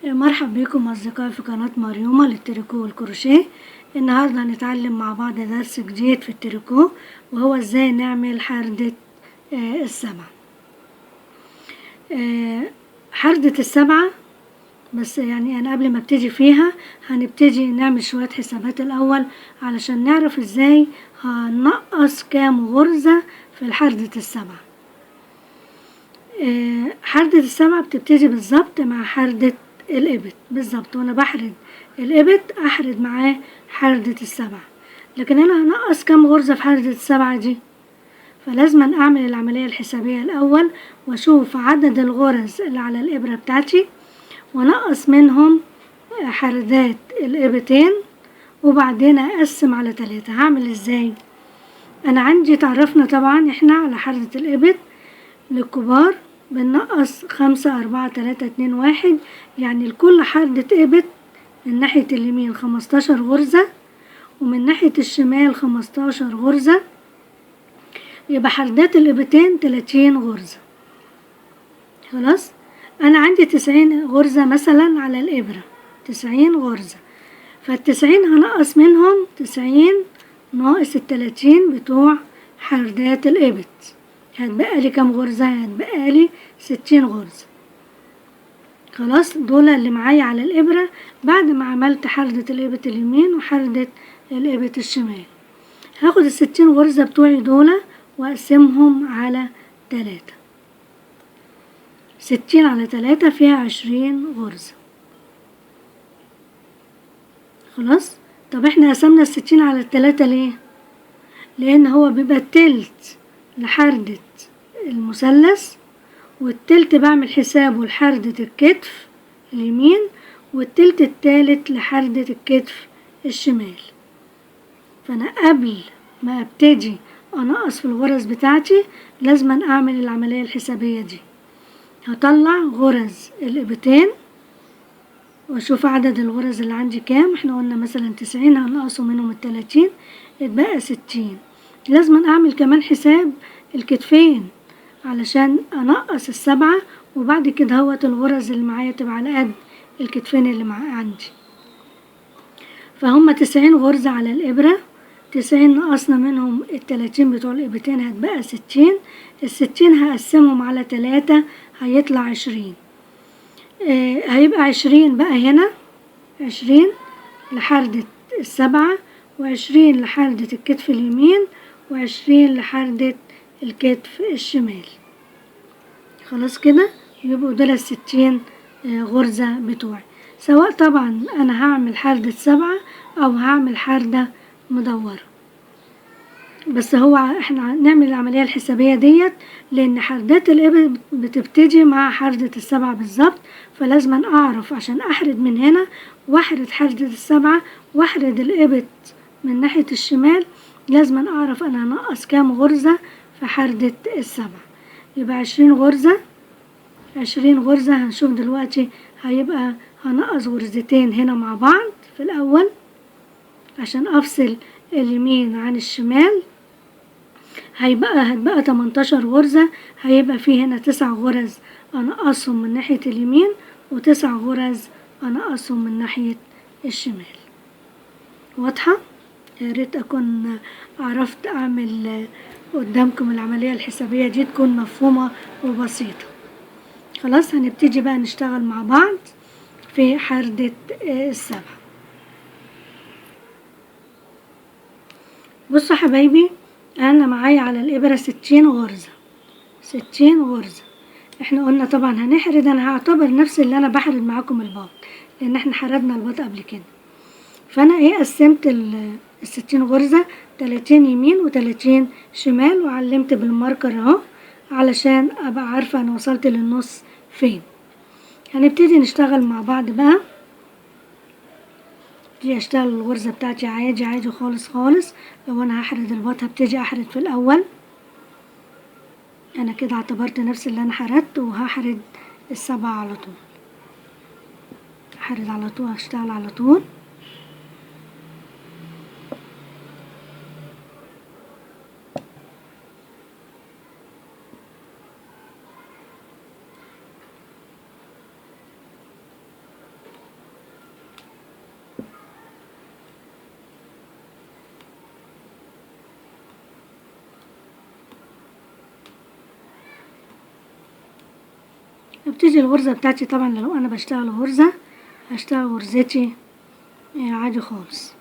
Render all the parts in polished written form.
مرحبا بكم أصدقائي في قناة مريومة للتريكو والكروشيه. النهاردة هنتعلم مع بعض درس جديد في التريكو، وهو ازاي نعمل حردة السبعة. حردة السبعة، بس يعني أنا قبل ما ابتدي فيها هنبتدي نعمل شوية حسابات الأول علشان نعرف ازاي هنقص كام غرزة في الحردة السبعة. حردة السبعة بتبتدي بالظبط مع حردة الإبط بالظبط، وانا بحرد الإبط احرد معاه حردة السبعة. لكن انا هنقص كام غرزة في حردة السبعة دي، فلازم اعمل العملية الحسابية الاول واشوف عدد الغرز اللي على الابرة بتاعتي ونقص منهم حردات الإبطين، وبعدين اقسم على 3. هعمل ازاي؟ انا عندي تعرفنا طبعا احنا على حردة الإبط للكبار بنقص 5 4 3 2 1، يعني لكل حردة إبط من ناحية اليمين 15 غرزة ومن ناحية الشمال 15 غرزة، يبقى حردات الإبطين 30 غرزة. خلاص، أنا عندي 90 غرزة مثلا على الإبرة، 90 غرزة، فال90 هنقص منهم 90 ناقص ال30 بتوع حردات الإبط، هتبقى لي كام غرزة؟ هتبقى لي 60 غرزة. خلاص، دول اللي معايا على الإبرة بعد ما عملت حردة الإبط اليمين وحردة الإبط الشمال. هاخد ال60 غرزة بتوعي دول وأقسمهم على 3. 60 على 3 فيها 20 غرزة. خلاص، طب احنا قسمنا ال60 على 3 ليه؟ لأن هو بيبقى التلت لحردة المثلث، والتلت بعمل حسابه لحردة الكتف اليمين، والتلت التالت لحردة الكتف الشمال. فأنا قبل ما ابتدي أنقص في الغرز بتاعتي لازم أعمل العملية الحسابية دي. هطلع غرز الإبطين وأشوف عدد الغرز اللي عندي كام. احنا قلنا مثلا 90 هنقصه منهم 30 اتبقى 60. لازم أعمل كمان حساب الكتفين علشان أنقص ال7، وبعد كده هوت الغرز اللي معايا تبقى على قد الكتفين اللي عندي. فهم 90 غرزة على الإبرة، 90 نقصنا منهم ال30 بتوع الإبرتين هتبقى 60. ال60 هقسمهم على 3 هيطلع 20. هيبقى 20 بقى هنا، 20 لحردة السبعة، و20 لحردة الكتف اليمين، و20 لحردة الكتف الشمال. خلاص كده يبقوا دول 60 غرزة بتوعي، سواء طبعا انا هعمل حردة 7 او هعمل حردة مدورة. بس هو احنا نعمل العملية الحسابية ديت لان حردات الإبط بتبتدي مع حردة ال7 بالظبط، فلازم اعرف عشان احرد من هنا واحرد حردة ال7 واحرد الإبط من ناحية الشمال، لازم اعرف انا هنقص كام غرزة في حردة ال7. يبقى 20 غرزة، 20 غرزة. هنشوف دلوقتي هيبقى هنقص غرزتين هنا مع بعض في الأول عشان أفصل اليمين عن الشمال، هتبقى 18 غرزة. هيبقى فيه هنا 9 غرز أنقصهم من ناحية اليمين و9 غرز أنقصهم من ناحية الشمال. واضحة؟ يا ريت أكون عرفت أعمل قدامكم العملية الحسابية دي تكون مفهومة وبسيطة. خلاص، هنبتدي بقى نشتغل مع بعض في حردة ال7. بصوا حبايبي، انا معايا على الابرة 60 غرزة، 60 غرزة. احنا قلنا طبعا هنحرد، انا هعتبر نفس اللي انا بحرد معاكم الباط لان احنا حردنا الباط قبل كده. فانا قسمت ال60 غرزة 30 يمين و30 شمال، وعلمت بالماركر اهو علشان ابقى عارفة انا وصلت للنص فين. هنبتدي نشتغل مع بعض بقى. ابتدي اشتغل الغرزة بتاعتي عادي عادي خالص خالص. لو انا هحرد الباط هبتدي احرد في الاول، انا كده اعتبرت نفس اللي انا حردت، وهحرد ال7 على طول. هحرد على طول، هشتغل على طول. ابتدي الغرزة بتاعتي. طبعا لو انا بشتغل غرزة هشتغل غرزتي عادي خالص.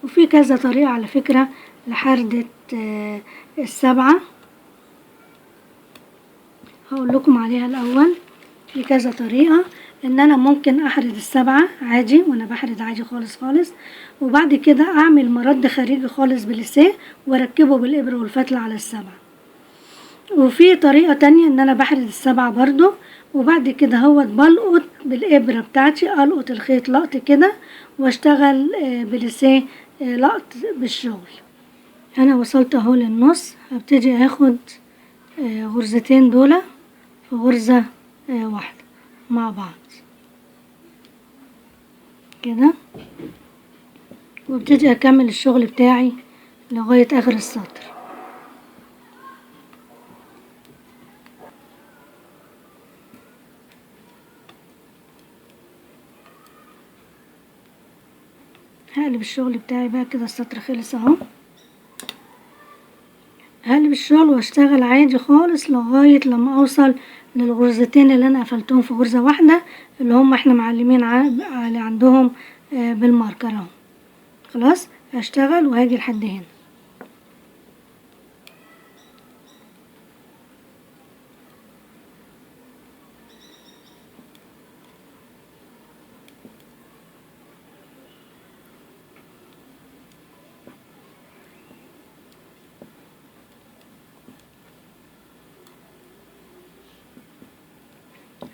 وفي كذا طريقة على فكرة لحردة السبعة، هقول لكم عليها الاول. في كذا طريقة ان انا ممكن احرد السبعة عادي، وانا بحرد عادي خالص خالص، وبعد كده اعمل مرد خارجي خالص بليسيه واركبه بالابرة والفتلة على السبعة. وفي طريقة تانية ان انا بحرد السبعة برضو، وبعد كده هوت بلقط بالابرة بتاعتي، القط الخيط لقط كده واشتغل بليسيه لقط بالشغل. انا وصلت اهو للنص، هبتدي اخد غرزتين دول في غرزة واحدة مع بعض كده، وابتدي اكمل الشغل بتاعي لغاية اخر السطر. هقلب الشغل بتاعي بقى كده، السطر خلص اهو. هقلب الشغل واشتغل عادي خالص لغاية لما اوصل للغرزتين اللي انا قفلتهم في غرزة واحدة، اللي هم احنا معلمين على عندهم بالماركر اهو. خلاص هشتغل وهاجي لحد هنا.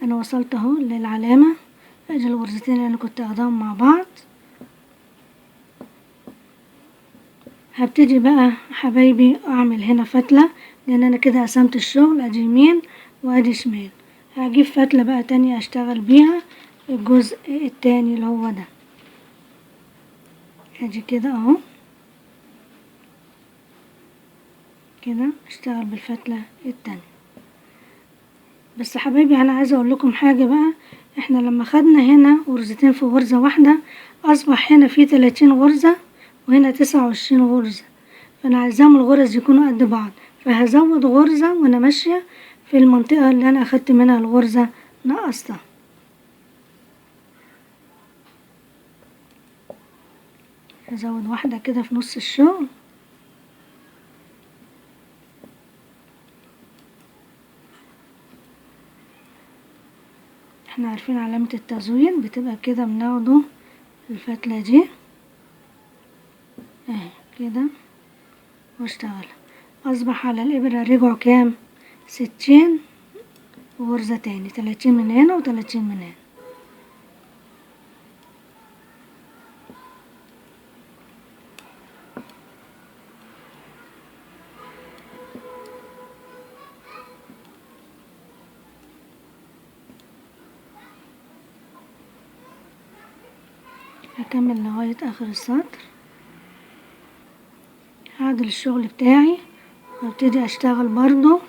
انا وصلت اهو للعلامة، ادي الغرزتين اللي انا كنت اخدهم مع بعض. هبتدي بقى حبايبي اعمل هنا فتلة، لان انا كده قسمت الشغل، ادي يمين وادي شمال. هجيب فتلة بقى تانية اشتغل بيها الجزء التاني اللي هو ده، ادي كده اهو كده اشتغل بالفتلة التانية. بس حبايبي انا عايزة اقول لكم حاجة بقى، احنا لما خدنا هنا غرزتين في غرزة واحدة اصبح هنا في 30 غرزة وهنا 29 غرزة، فانا عايزاهم الغرز يكونوا قد بعض، فهزود غرزة وانا ماشية في المنطقة اللي انا اخدت منها الغرزة نقصتها. هزود واحدة كده في نص الشغل. احنا عارفين علامة التزويد بتبقى كده، بناخده الفتلة دي اهي كده واشتغل. اصبح على الابرة رجعوا كام؟ 60 غرزة تاني، 30 من هنا و30 من هنا. هكمل لغاية اخر السطر، هعدل الشغل بتاعي وابتدي اشتغل برضو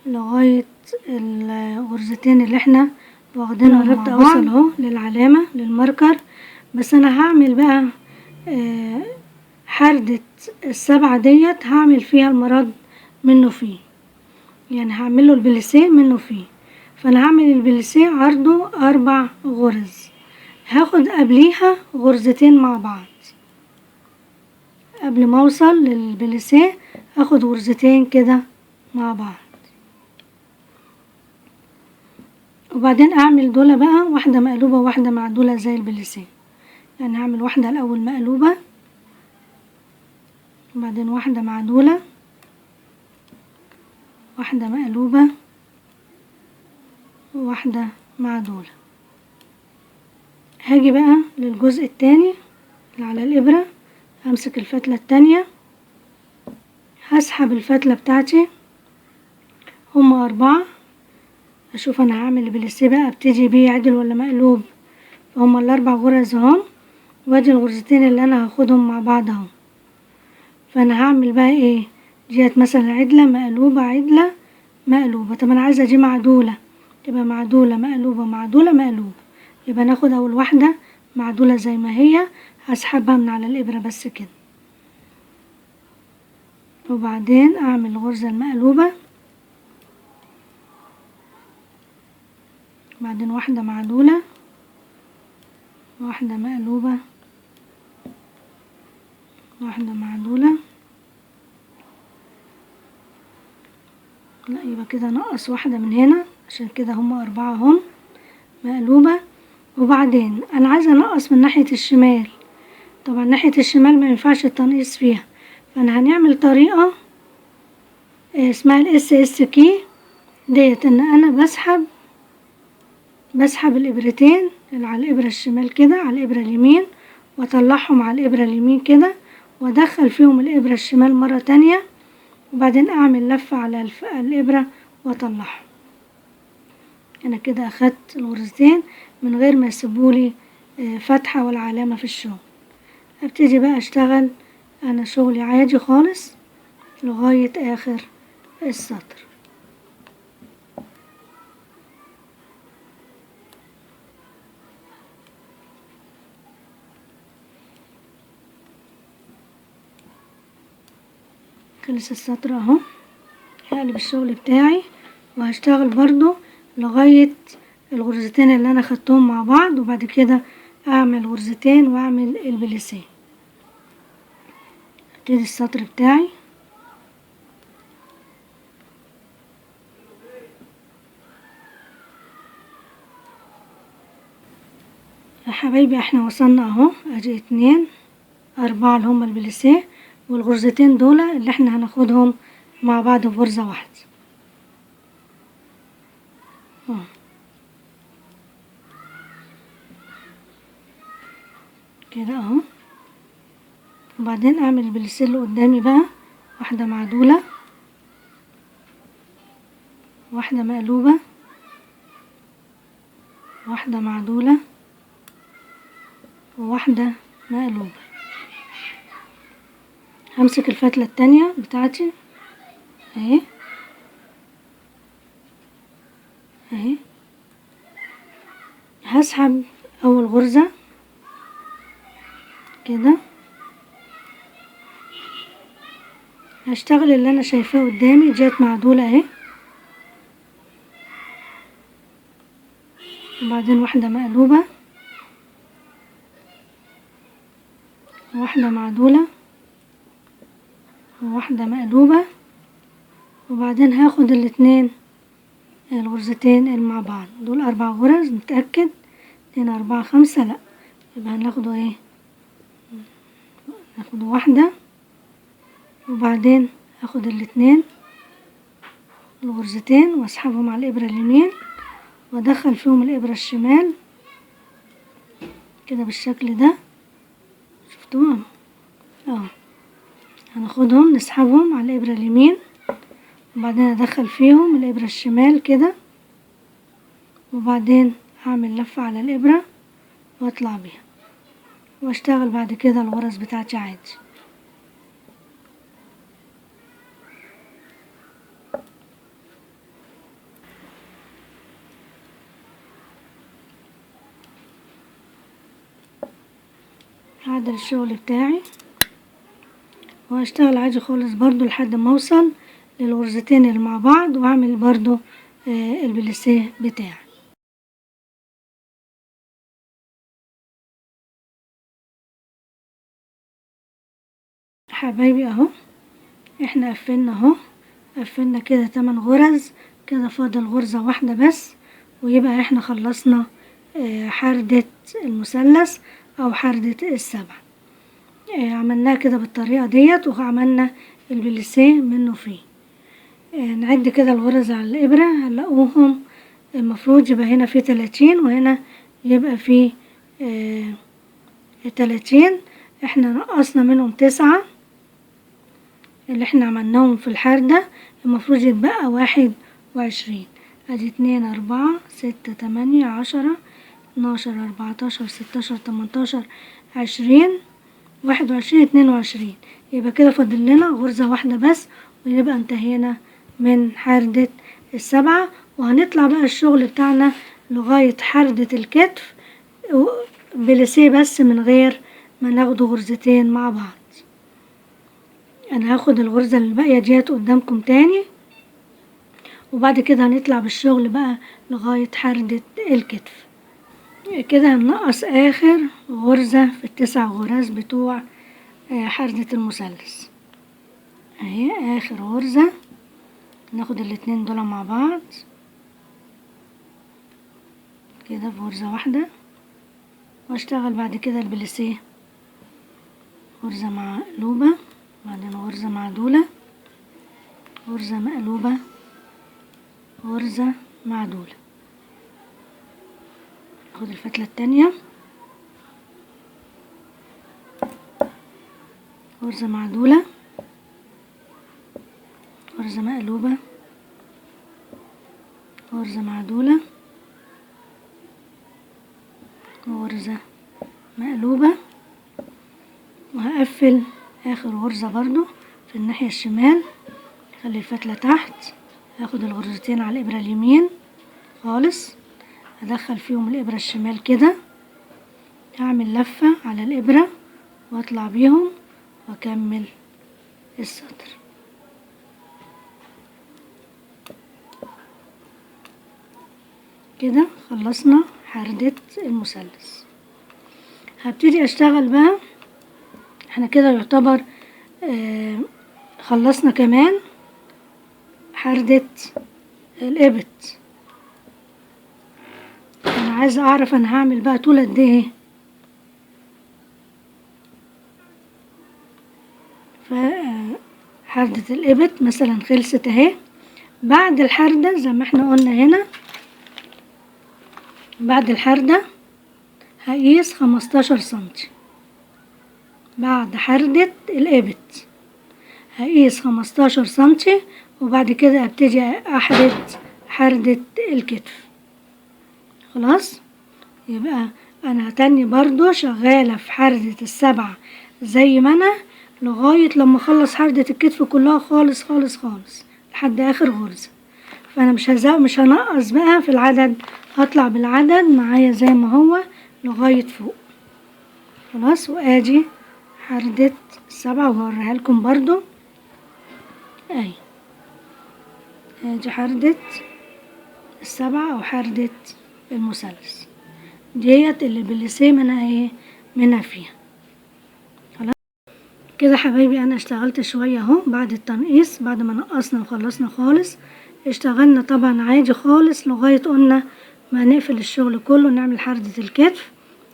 لغاية الغرزتين اللي احنا واخدينهم. قربت اوصل اهو للعلامة للماركر، بس انا هعمل بقى حردة السبعة ديت، هعمل فيها المرد منه فيه، يعني هعمله البليسيه منه فيه. فانا هعمل البليسيه عرضه 4 غرز، هاخد قبليها غرزتين مع بعض. قبل ما اوصل للبليسيه هاخد غرزتين كده مع بعض، وبعدين اعمل دول بقى واحدة مقلوبة وواحدة معدولة زي البليسيه. يعني هعمل واحدة الاول مقلوبة، وبعدين واحدة معدولة، واحدة مقلوبة، وواحدة معدولة. هاجي بقى للجزء التاني اللي على الابرة، همسك الفتلة التانية، هسحب الفتلة بتاعتي، هما 4. اشوف انا هعمل البليسيه بقى ابتدي بيه عدل ولا مقلوب. هما ال4 غرز اهم، وادي الغرزتين اللي انا هاخدهم مع بعض اهو. فانا هعمل بقى ايه؟ ديت مثلا عدلة مقلوبة عدلة مقلوبة. طب انا عايزة دي معدولة، تبقى معدولة مقلوبة معدولة مقلوبة. يبقى ناخد اول واحدة معدولة زي ما هي، هسحبها من على الابرة بس كده، وبعدين اعمل الغرزة المقلوبة، بعدين واحدة معدولة، واحدة مقلوبة، واحدة معدولة. لا، يبقى كده نقص واحدة من هنا، عشان كده هما 4 هم مقلوبة. وبعدين انا عايزة انقص من ناحية الشمال، طبعا ناحية الشمال ما ينفعش التنقيص فيها، فانا هنعمل طريقة اسمها الاس اس كي ديت، ان انا بسحب الابرتين اللي على الابرة الشمال كده على الابرة اليمين، واطلعهم على الابرة اليمين كده، وادخل فيهم الابرة الشمال مرة تانية، وبعدين اعمل لفة على الابرة واطلعهم. انا كده اخدت الغرزتين من غير ما يسيبولي فتحة ولا علامة في الشغل. ابتدي بقى اشتغل انا شغلي عادي خالص لغاية اخر السطر. خلص السطر اهو، هقلب الشغل بتاعي وهشتغل برضو لغاية الغرزتين اللي انا خدتهم مع بعض، وبعد كده اعمل غرزتين واعمل البليسيه. ابتدي السطر بتاعي، يا حبايبي احنا وصلنا اهو، ادي 2 4 اللي هما البليسيه، والغرزتين دول اللي احنا هناخدهم مع بعض في غرزة واحدة كده اهو. وبعدين اعمل البليسيه اللي قدامي بقى، واحدة معدولة، واحدة مقلوبة، واحدة معدولة، وواحدة مقلوبة. همسك الفتلة التانية بتاعتي اهي اهي، هسحب اول غرزة كده، هشتغل اللي انا شايفاه قدامي، جات معدولة اهي، وبعدين واحدة مقلوبة، واحدة معدولة، وواحدة مقلوبة، وبعدين هاخد الاتنين الغرزتين اللي مع بعض دول 4 غرز، نتأكد 2 4 5، لا يبقى هناخده ايه، ناخد واحدة، وبعدين هاخد الاتنين الغرزتين واسحبهم على الابرة اليمين، وادخل فيهم الابرة الشمال كده بالشكل ده، شفتوهم هناخدهم نسحبهم على الابرة اليمين، وبعدين ادخل فيهم الابرة الشمال كده، وبعدين هعمل لفة على الابرة واطلع بيها، واشتغل بعد كده الغرز بتاعتي عادي. هعدل الشغل بتاعي وهشتغل عادي خالص برضو لحد ما اوصل للغرزتين اللي مع بعض، واعمل برضو البليسيه بتاعي. حبايبي اهو احنا قفلنا اهو، قفلنا كده 8 غرز، كده فاضل غرزة واحدة بس، ويبقى احنا خلصنا حردة المثلث او حردة السبع. عملناها كده بالطريقة ديت، وعملنا البليسيه منه فيه. نعد كده الغرز على الابرة، هنلاقوهم المفروض يبقى هنا في 30 وهنا يبقى في 30. احنا نقصنا منهم 9 اللي احنا عملناهم في الحردة، المفروض يتبقى 21. ادي 2 4 6 8 10 12 14 16 18 20 21 22. يبقى كده فاضل لنا غرزة واحدة بس، ويبقى انتهينا من حردة السبعة. وهنطلع بقى الشغل بتاعنا لغاية حردة الكتف بليسيه بس، من غير ما ناخد غرزتين مع بعض. انا هاخد الغرزة اللي باقية ديت قدامكم تاني، وبعد كده هنطلع بالشغل بقى لغاية حردة الكتف. كده هننقص اخر غرزة في ال9 غرز بتوع حردة المثلث اهي. اخر غرزة ناخد الاتنين دول مع بعض كده في غرزة واحدة، واشتغل بعد كده البليسيه غرزة مقلوبة، بعدين غرزة معدولة، غرزة مقلوبة، غرزة معدولة. اخد الفتلة التانية، غرزة معدولة، غرزة مقلوبة، غرزة معدولة، غرزة مقلوبة، وهقفل اخر غرزة برضو في الناحية الشمال. خلي الفتلة تحت، هاخد الغرزتين على الابرة اليمين خالص، ادخل فيهم الابرة الشمال كده، هعمل لفة على الابرة واطلع بيهم واكمل السطر. كده خلصنا حردة المثلث. هبتدي اشتغل بقى، احنا كده يعتبر خلصنا كمان حردة الابط. انا عايزة اعرف انا هعمل بقى طول قد ايه. فحردة الابط مثلا خلصت اهي. بعد الحردة زي ما احنا قلنا هنا، بعد الحردة هقيس 15 سنتي. بعد حردة الابط هقيس 15 سنتي، وبعد كده ابتدي احرد حردة الكتف. خلاص، يبقى انا هتني برضو شغالة في حردة ال7 زي ما انا لغاية لما اخلص حردة الكتف كلها خالص خالص خالص لحد اخر غرزة. فانا مش هنقص بقى في العدد، هطلع بالعدد معايا زي ما هو لغاية فوق. خلاص، وادي حردة 7 وهوريها لكم برضو اهي. ادي حردة 7 او حردة المثلث ديت اللي بالليسيه منها ايه، منها فيها. خلاص كده حبايبي، انا اشتغلت شوية اهو بعد التنقيص، بعد ما نقصنا وخلصنا خالص. اشتغلنا طبعا عادي خالص لغاية قلنا ما نقفل الشغل كله، نعمل حردة الكتف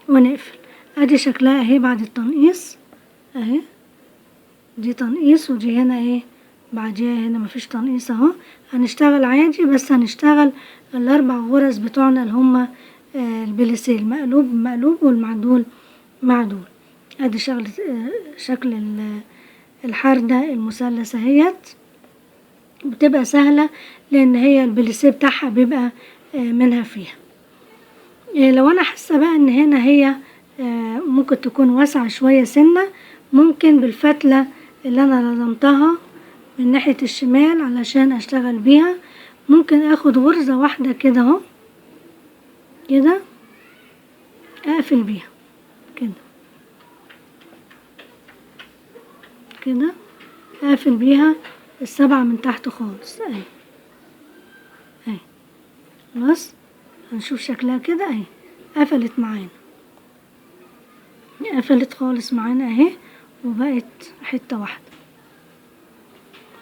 ونقفل. ادي شكلها اهي بعد التنقيص اهي. دي تنقيص، ودي هنا ايه بعديها هنا مفيش تنقيص اهو. هنشتغل عادي، بس هنشتغل ال4 غرز بتوعنا اللي هما البليسيه المقلوب مقلوب والمعدول معدول. ادي شكل الحردة المثلث اهيت. بتبقى سهلة لان هي البليسيه بتاعها بيبقى منها فيها. لو انا حاسة بقى ان هنا هي ممكن تكون واسعة شوية سنة، ممكن بالفتلة اللي انا لضمتها من ناحية الشمال علشان اشتغل بيها، ممكن اخد غرزة واحدة كده اهو، كده اقفل بيها كده كده، اقفل بيها ال7 من تحت خالص اهي اهي. خلاص، هنشوف شكلها كده اهي، قفلت معانا، قفلت خالص معانا اهي، وبقت حتة واحدة.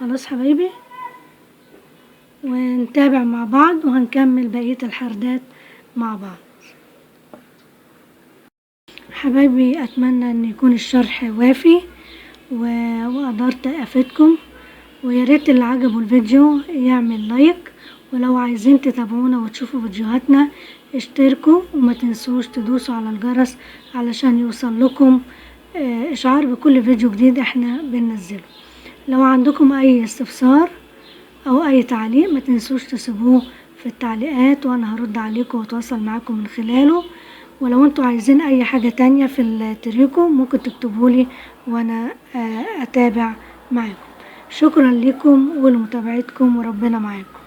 خلاص حبايبي، ونتابع مع بعض وهنكمل بقية الحردات مع بعض. حبايبي، اتمنى ان يكون الشرح وافي وقدرت افيدكم، وياريت اللي عجبه الفيديو يعمل لايك، ولو عايزين تتابعونا وتشوفوا فيديوهاتنا اشتركوا، وما تنسوش تدوسوا على الجرس علشان يوصل لكم اشعار بكل فيديو جديد احنا بننزله. لو عندكم اي استفسار او اي تعليق ما تنسوش تسيبوه في التعليقات، وانا هرد عليكم واتواصل معاكم من خلاله. ولو انتوا عايزين اي حاجة تانية في التريكو ممكن تكتبولي وانا اتابع معاكم. شكرا لكم ولمتابعتكم، وربنا معاكم.